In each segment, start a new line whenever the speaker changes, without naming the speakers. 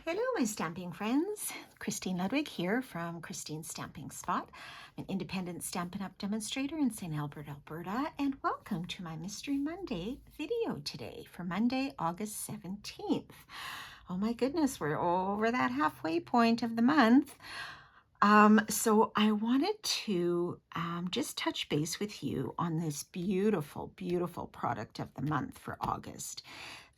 Hello, my stamping friends. Christine Ludwig here from Christine's Stamping Spot, an independent Stampin' Up! Demonstrator in St. Albert, Alberta, and welcome to my Mystery Monday video today for Monday, August 17th. Oh my goodness, we're over that halfway point of the month. So I wanted to just touch base with you on this beautiful, beautiful product of the month for August.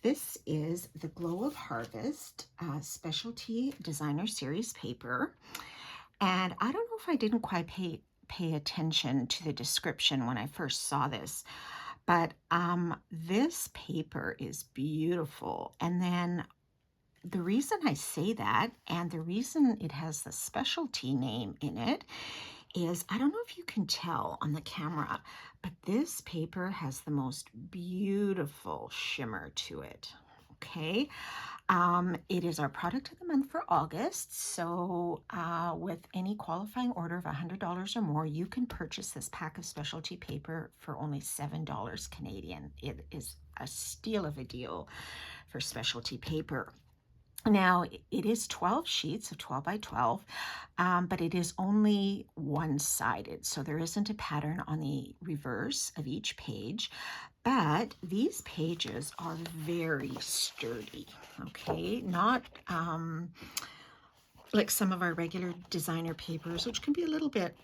This is the Glow of Harvest Specialty Designer Series paper. And I don't know if I didn't quite pay attention to the description when I first saw this, but this paper is beautiful. And then the reason I say that, and the reason it has the specialty name in it, is I don't know if you can tell on the camera, but this paper has the most beautiful shimmer to it. Okay, it is our product of the month for August. So with any qualifying order of $100 or more, you can purchase this pack of specialty paper for only $7 Canadian. It is a steal of a deal for specialty paper. Now, it is 12 sheets of 12 by 12, but it is only one-sided, so there isn't a pattern on the reverse of each page, but these pages are very sturdy, okay? Not like some of our regular designer papers, which can be a little bit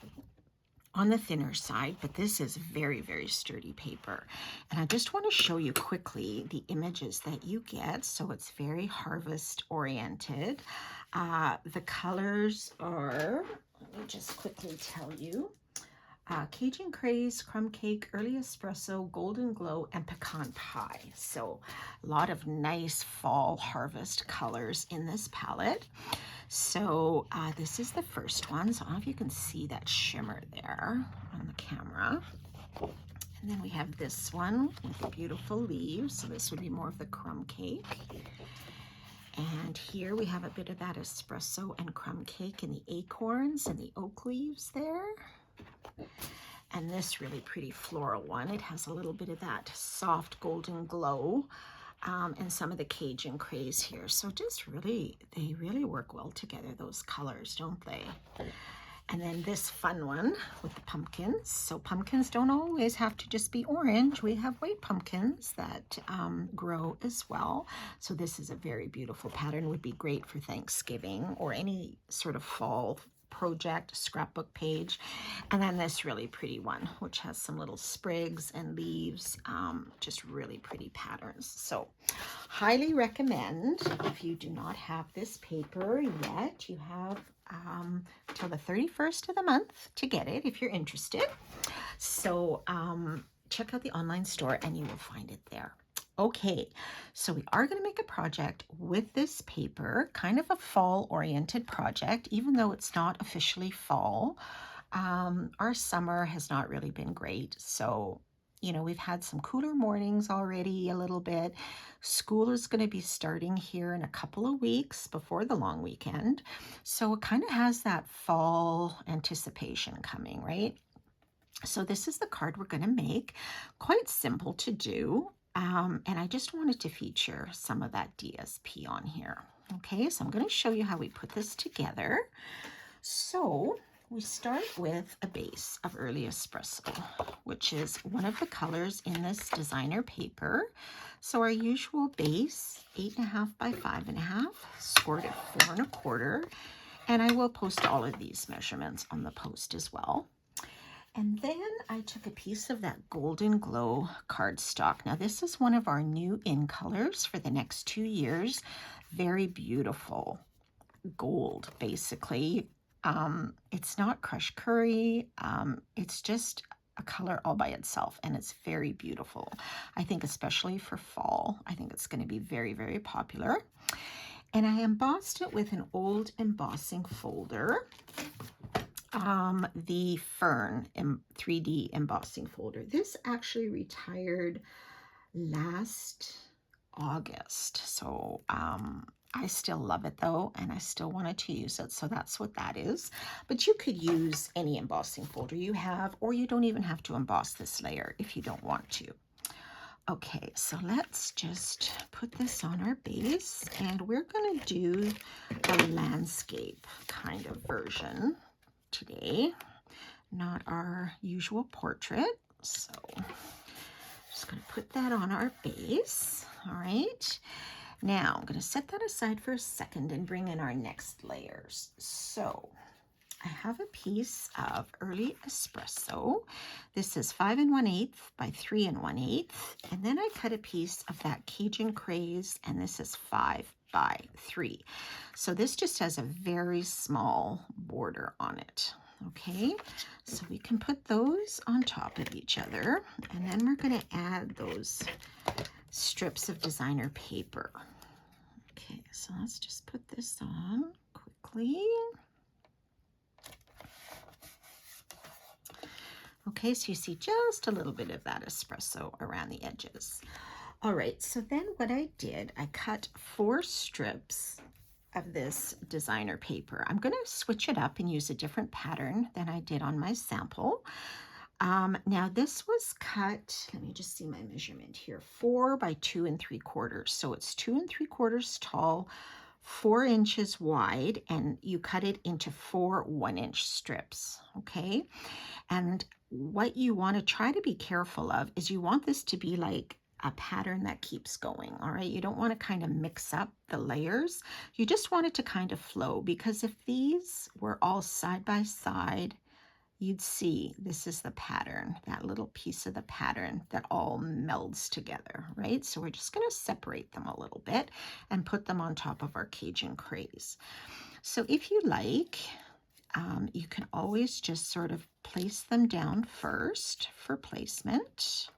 on the thinner side, but this is very, very sturdy paper. And I just want to show you quickly the images that you get. So it's very harvest oriented. The colors are, let me just quickly tell you, Cajun Craze, Crumb Cake, Early Espresso, Golden Glow, and Pecan Pie. So a lot of nice fall harvest colors in this palette. So this is the first one. So I don't know if you can see that shimmer there on the camera. And then we have this one with the beautiful leaves. So this would be more of the crumb cake. And here we have a bit of that espresso and crumb cake and the acorns and the oak leaves there. And this really pretty floral one, it has a little bit of that soft golden glow and some of the Cajun Craze here. So just really, they really work well together, those colors, don't they? And then this fun one with the pumpkins. So pumpkins don't always have to just be orange. We have white pumpkins that grow as well. So this is a very beautiful pattern, would be great for Thanksgiving or any sort of fall project, scrapbook page. And then this really pretty one, which has some little sprigs and leaves, just really pretty patterns. So highly recommend. If you do not have this paper yet, you have till the 31st of the month to get it if you're interested. So check out the online store and you will find it there. Okay, so we are going to make a project with this paper, kind of a fall-oriented project, even though it's not officially fall. Our summer has not really been great, so, you know, we've had some cooler mornings already a little bit. School is going to be starting here in a couple of weeks before the long weekend, so it kind of has that fall anticipation coming, right? So this is the card we're going to make. Quite simple to do. And I just wanted to feature some of that DSP on here. Okay, so I'm going to show you how we put this together. So we start with a base of Early Espresso, which is one of the colors in this designer paper. So our usual base, 8.5 by 5.5, scored at 4 1/4. And I will post all of these measurements on the post as well. And then I took a piece of that Golden Glow cardstock. Now this is one of our new in colors for the next 2 years. Very beautiful gold, basically. It's not crushed curry. It's just a color all by itself, and it's very beautiful. I think especially for fall, I think it's going to be very, very popular. And I embossed it with an old embossing folder. The Fern 3D embossing folder. This actually retired last August. So I still love it though, and I still wanted to use it. So that's what that is. But you could use any embossing folder you have, or you don't even have to emboss this layer if you don't want to. Okay, so let's just put this on our base, and we're going to do a landscape kind of version today, not our usual portrait. So just going to put that on our base. All right. Now I'm going to set that aside for a second and bring in our next layers. So I have a piece of early espresso. This is 5 1/8 by 3 1/8. And then I cut a piece of that Cajun Craze, and this is 5 by 3. So this just has a very small border on it. Okay, so we can put those on top of each other, and then we're going to add those strips of designer paper. Okay, so let's just put this on quickly. Okay, so you see just a little bit of that espresso around the edges. All right, so then what I did, I cut 4 strips of this designer paper. I'm going to switch it up and use a different pattern than I did on my sample. Now this was cut, let me just see my measurement here, 4 by 2 3/4. So it's 2 3/4 tall, 4 inches wide, and you cut it into 4 1-inch strips, okay? And what you want to try to be careful of is you want this to be like a pattern that keeps going, all right? You don't want to kind of mix up the layers. You just want it to kind of flow, because if these were all side by side, you'd see this is the pattern, that little piece of the pattern that all melds together, right? So we're just going to separate them a little bit and put them on top of our Cajun Craze. So if you like, you can always just sort of place them down first for placement.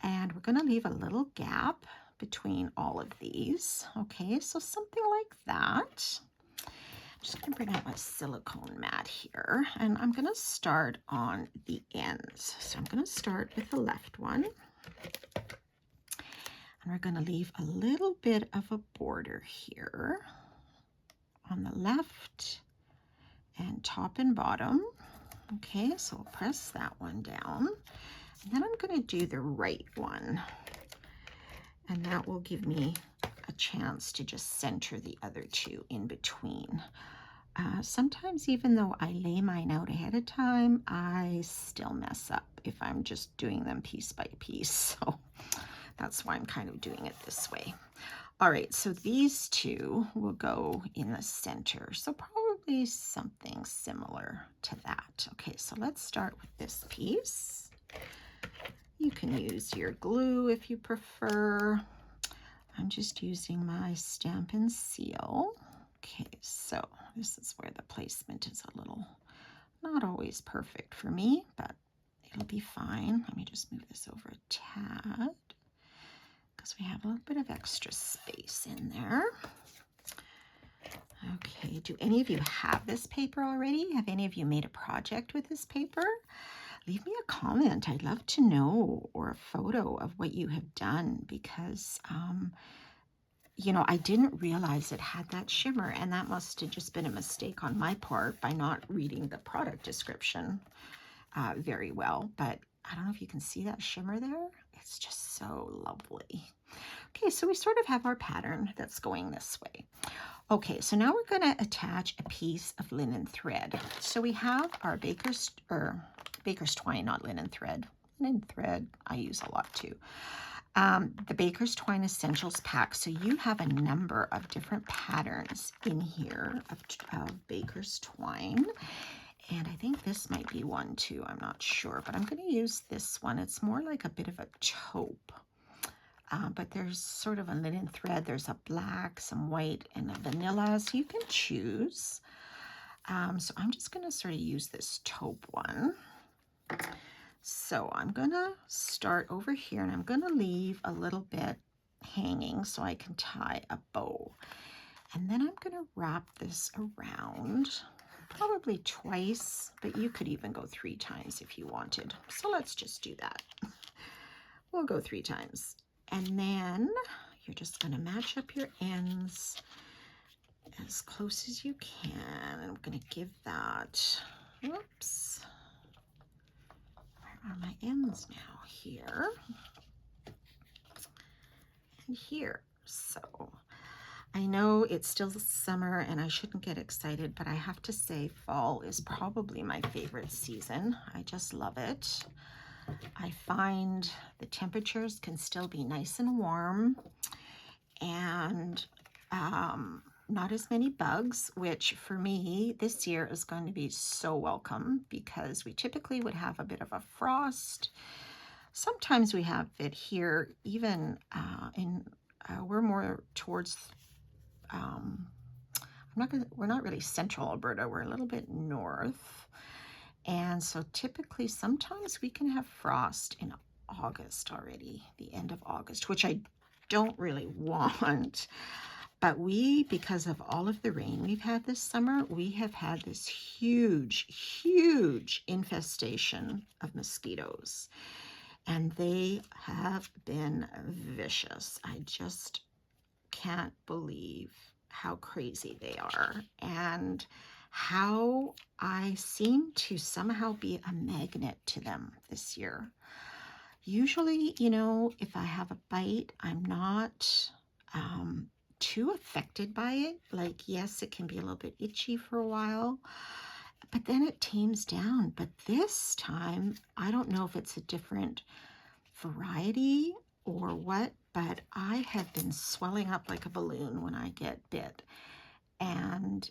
And we're going to leave a little gap between all of these. Okay, so something like that. I'm just going to bring out my silicone mat here, and I'm going to start on the ends. So I'm going to start with the left one. And we're going to leave a little bit of a border here on the left and top and bottom. Okay, so we'll press that one down. And then I'm going to do the right one. And that will give me a chance to just center the other two in between. Sometimes even though I lay mine out ahead of time, I still mess up if I'm just doing them piece by piece. So that's why I'm kind of doing it this way. All right, so these two will go in the center. So probably something similar to that. Okay, so let's start with this piece. You can use your glue if you prefer. I'm just using my Stampin' Seal. Okay, so this is where the placement is a little not always perfect for me, but it'll be fine. Let me just move this over a tad because we have a little bit of extra space in there. Okay, do any of you have this paper already? Have any of you made a project with this paper? Leave me a comment. I'd love to know, or a photo of what you have done, because you know, I didn't realize it had that shimmer, and that must have just been a mistake on my part by not reading the product description very well. But I don't know if you can see that shimmer there. It's just so lovely. Okay, so we sort of have our pattern that's going this way. Okay, so now we're going to attach a piece of linen thread. So we have our baker's twine, not linen thread. Linen thread I use a lot too. The Baker's Twine Essentials pack. So you have a number of different patterns in here of Baker's Twine. And I think this might be one too. I'm not sure, but I'm going to use this one. It's more like a bit of a taupe. But there's sort of a linen thread. There's a black, some white, and a vanilla. So you can choose. So I'm just going to sort of use this taupe one. So I'm going to start over here, and I'm going to leave a little bit hanging so I can tie a bow. And then I'm going to wrap this around probably twice, but you could even go 3 times if you wanted. So let's just do that. We'll go 3 times. And then you're just going to match up your ends as close as you can. I'm going to give that, whoops. Where are my ends now? Here. can hear. So I know it's still summer and I shouldn't get excited, but I have to say fall is probably my favorite season. I just love it. I find the temperatures can still be nice and warm, and not as many bugs, which for me this year is going to be so welcome because we typically would have a bit of a frost. Sometimes we have it here, even we're more towards, we're not really central Alberta, we're a little bit north. And so typically sometimes we can have frost in August already, the end of August, which I don't really want. But because of all of the rain we've had this summer, we have had this huge, huge infestation of mosquitoes. And they have been vicious. I just can't believe how crazy they are and how I seem to somehow be a magnet to them this year. Usually, you know, if I have a bite, I'm not too affected by it. Like, yes, it can be a little bit itchy for a while, but then it tames down. But this time, I don't know if it's a different variety or what, but I have been swelling up like a balloon when I get bit. And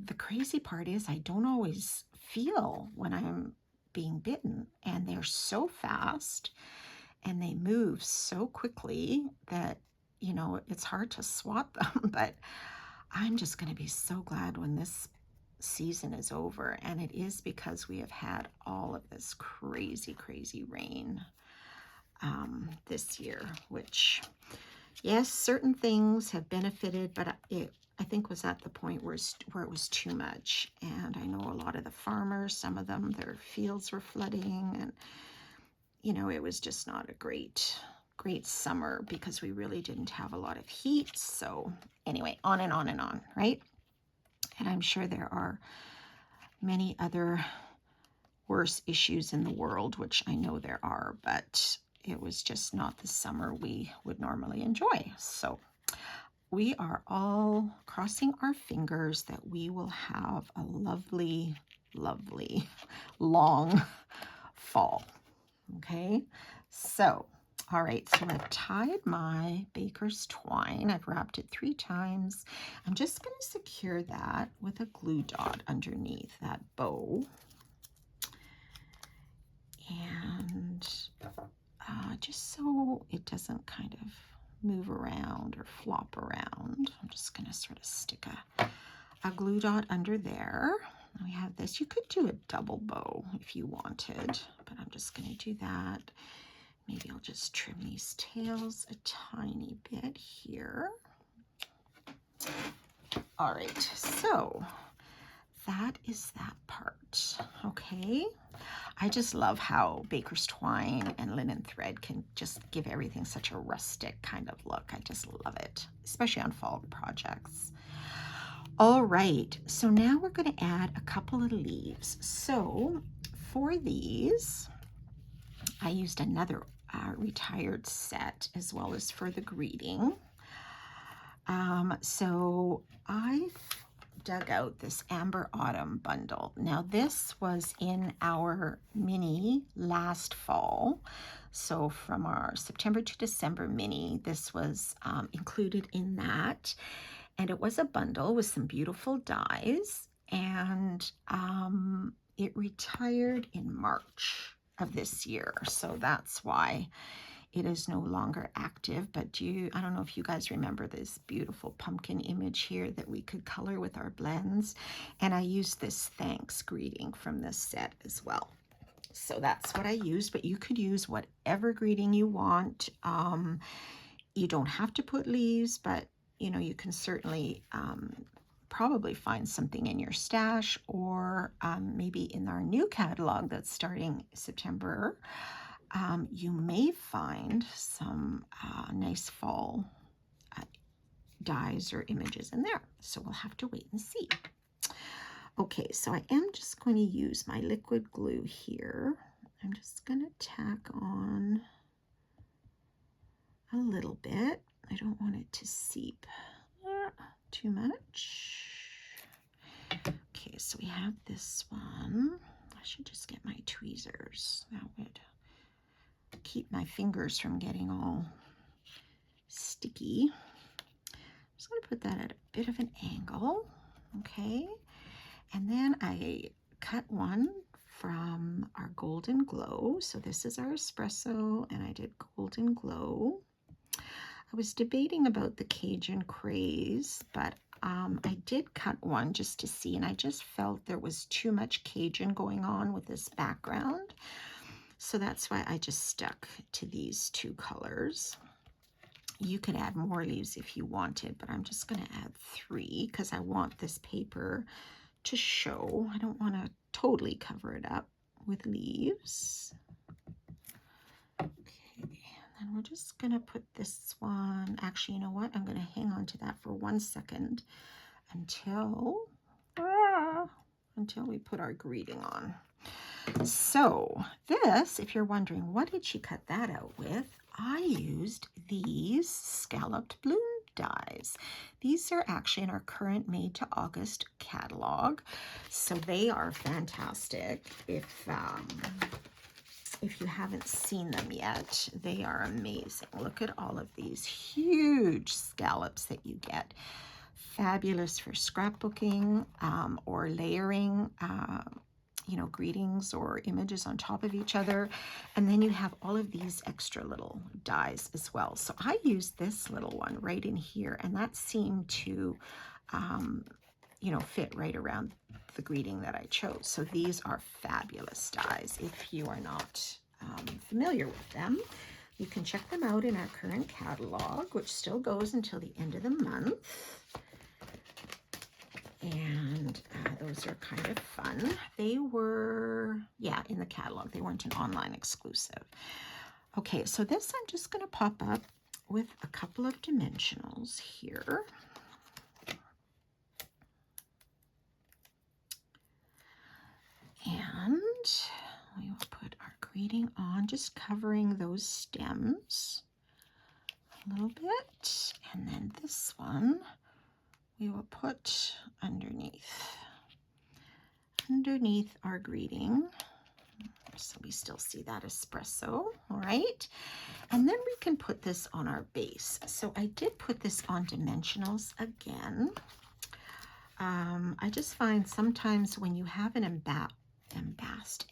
the crazy part is I don't always feel when I'm being bitten, and they're so fast and they move so quickly that, you know, it's hard to swat them. But I'm just going to be so glad when this season is over, and it is because we have had all of this crazy, crazy rain this year, which, yes, certain things have benefited, but I think was at the point where it was too much. And I know a lot of the farmers, some of them, their fields were flooding, and you know, it was just not a great summer because we really didn't have a lot of heat. So anyway, on and on and on, right? And I'm sure there are many other worse issues in the world, which I know there are, but it was just not the summer we would normally enjoy. So we are all crossing our fingers that we will have a lovely, lovely, long fall. Okay, so all right, so I've tied my baker's twine. I've wrapped it 3 times. I'm just going to secure that with a glue dot underneath that bow. And just so it doesn't kind of move around or flop around, I'm just going to sort of stick a glue dot under there. We have this. You could do a double bow if you wanted, but I'm just going to do that. Maybe I'll just trim these tails a tiny bit here. All right, so that is that part. Okay, I just love how baker's twine and linen thread can just give everything such a rustic kind of look. I just love it, especially on fall projects. All right, so now we're going to add a couple of leaves. So for these, I used another retired set as well as for the greeting. So I dug out this Amber Autumn bundle. Now this was in our mini last fall. So from our September to December mini, this was included in that. And it was a bundle with some beautiful dyes, and it retired in March of this year. So that's why it is no longer active. But I don't know if you guys remember this beautiful pumpkin image here that we could color with our blends. And I used this thanks greeting from this set as well. So that's what I used, but you could use whatever greeting you want. You don't have to put leaves, but you know, you can certainly probably find something in your stash, or maybe in our new catalog that's starting September, you may find some nice fall dies or images in there. So we'll have to wait and see. Okay, so I am just going to use my liquid glue here. I'm just going to tack on a little bit. I don't want it to seep too much. Okay, so we have this one. I should just get my tweezers. That would keep my fingers from getting all sticky. I'm just going to put that at a bit of an angle. Okay, and then I cut one from our Golden Glow. So this is our espresso, and I did Golden Glow. I was debating about the Cajun Craze, but I did cut one just to see, and I just felt there was too much Cajun going on with this background. So that's why I just stuck to these two colors. You could add more leaves if you wanted, but I'm just going to add 3 because I want this paper to show. I don't want to totally cover it up with leaves. Okay, and then we're just going to put this one. Actually, you know what? I'm going to hang on to that for 1 second until we put our greeting on. So this, if you're wondering, what did she cut that out with? I used these scalloped bloom dies. These are actually in our current May to August catalog. So they are fantastic. If you haven't seen them yet, they are amazing. Look at all of these huge scallops that you get. Fabulous for scrapbooking or layering, you know, greetings or images on top of each other. And then you have all of these extra little dies as well. So I used this little one right in here, and that seemed to, you know, fit right around the greeting that I chose. So these are fabulous dies. If you are not familiar with them, you can check them out in our current catalog, which still goes until the end of the month. And those are kind of fun. They were, yeah, in the catalog. They weren't an online exclusive. Okay, so this I'm just going to pop up with a couple of dimensionals here. And we will put our greeting on, just covering those stems a little bit. And then this one we will put underneath our greeting, so we still see that espresso. All right, and then we can put this on our base. So I did put this on dimensionals again. I just find sometimes when you have an embossed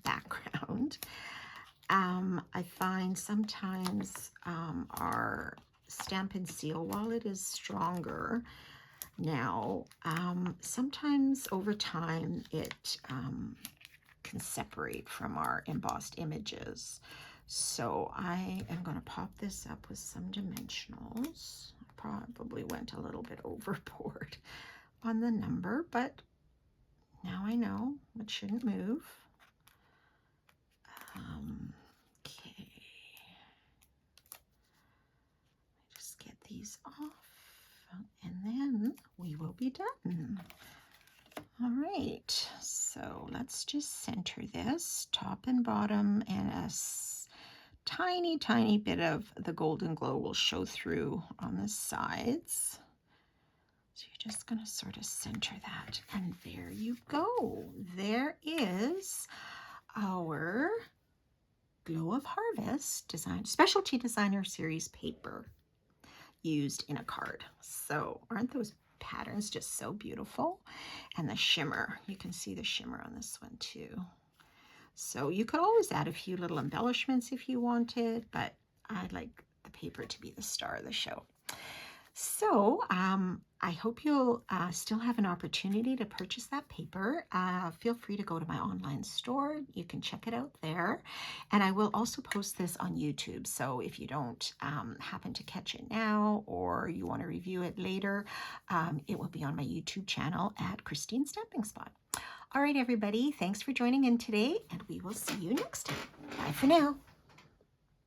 background, I find sometimes our Stampin' Seal, while it is stronger now, sometimes over time it can separate from our embossed images. So I am going to pop this up with some dimensionals. Probably went a little bit overboard on the number, but now I know it shouldn't move. Okay. Just get these off, and then we will be done. All right, so let's just center this top and bottom, and a tiny bit of the Golden Glow will show through on the sides. So you're just going to sort of center that, and there you go. There is our Glow of Harvest Specialty Designer Series paper used in a card. So aren't those patterns just so beautiful? And the shimmer, you can see the shimmer on this one too. So you could always add a few little embellishments if you wanted, but I'd like the paper to be the star of the show. So I hope you'll still have an opportunity to purchase that paper. Feel free to go to my online store. You can check it out there. And I will also post this on YouTube. So if you don't happen to catch it now, or you want to review it later, it will be on my YouTube channel at Christine Stamping Spot. All right, everybody, thanks for joining in today, and we will see you next time. Bye for now.